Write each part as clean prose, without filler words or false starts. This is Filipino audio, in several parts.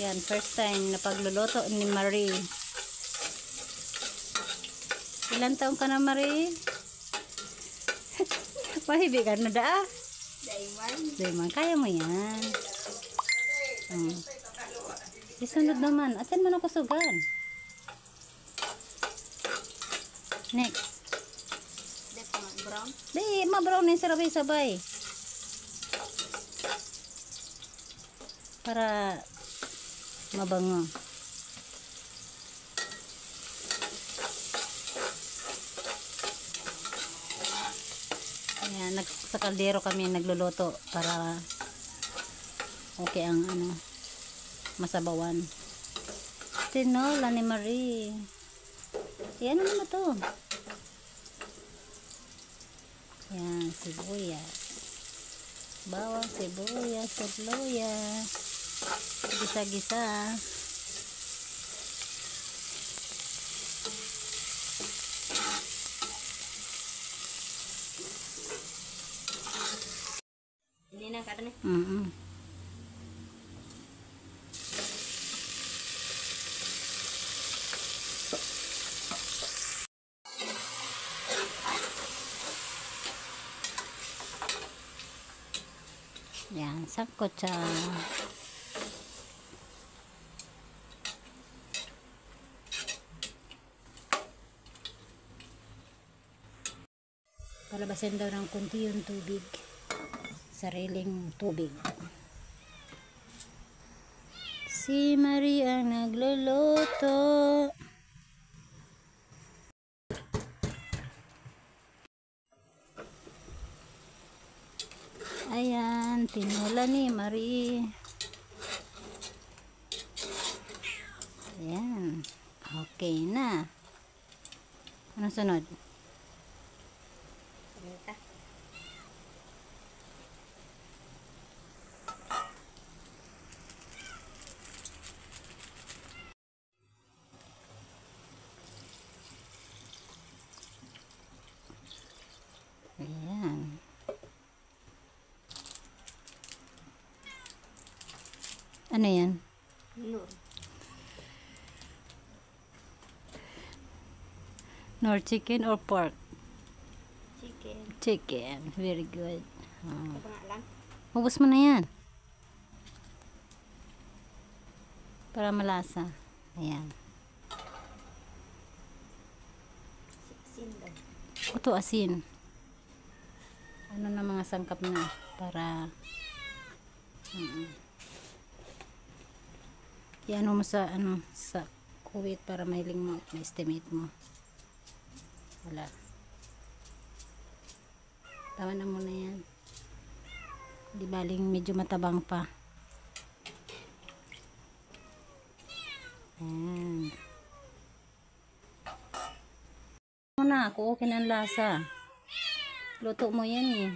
Yan, first time na pagluluto ni Marie. Ilan taong ka na, Marie? Pahibigan na daa. Dayman. Kaya mo yan. Isunod naman. Asan mo na kusugan? Next. Di, ma-brown na yung sabay-sabay. Para mabango. Ayan, sa kaldero kami nagluluto para okay ang masabawan. Tinola ni Marie. Yan naman to. Yan, sibuyas. Bawang, sibuyas, sibuyas. Gisa-gisa. Hindi na karne. Yan, sangkot siya. Palabasin daw ng kunti yung tubig. Sariling tubig. Si Marie ang nagluluto. Ayan, tinola ni Marie. Ayan. Okay na. Ano sunod? Ayan. Ano yan? Nor chicken or pork? Chicken. Chicken. Very good. Lang. Ubus mo na yan. Para malasa. Ayan. Asin daw. Ito asin. Ano na mga sangkap na para yan mo sa sa kuwit para mahiling mo, ma-estimate mo. Wala. Tama na muna yan. Di baling medyo matabang pa. Ayan. Muna, kuukin ang lasa. Luto mo yan eh.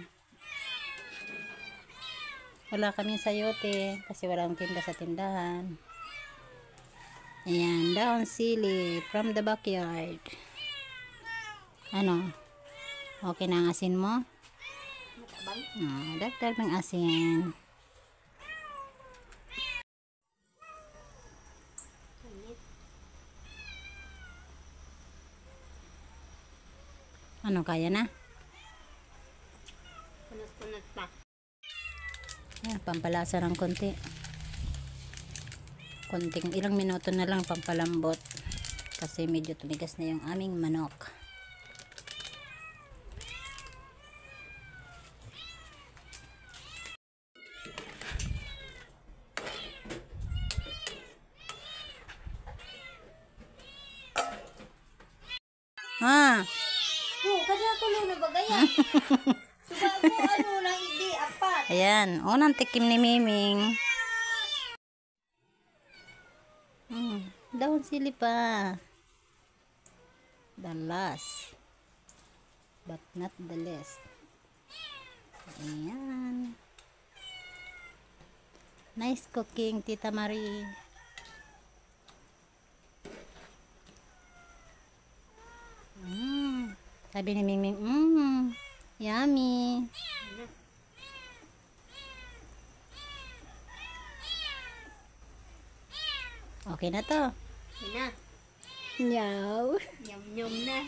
Wala kaming sayote kasi walang tinda sa tindahan. Ayan, daon sili from the backyard. Ano? Okay na ang asin mo? Matabang. Dagdag ng asin. Ano, kaya na? Punot-punot pa. Ayan, pampalasa ng konti. Konting ilang minuto na lang pampalambot kasi medyo tumigas na yung aming manok. Kada tuloy na bagaya. Subago lang hindi apat. Ayan, unang tikim ni Miming. Daon sili pa. The last but not the least. Ayan. Nice cooking, Tita Marie. Sabi ni Miming, yummy. Okay na to. Yun na. Nyaw. Yum-yum na.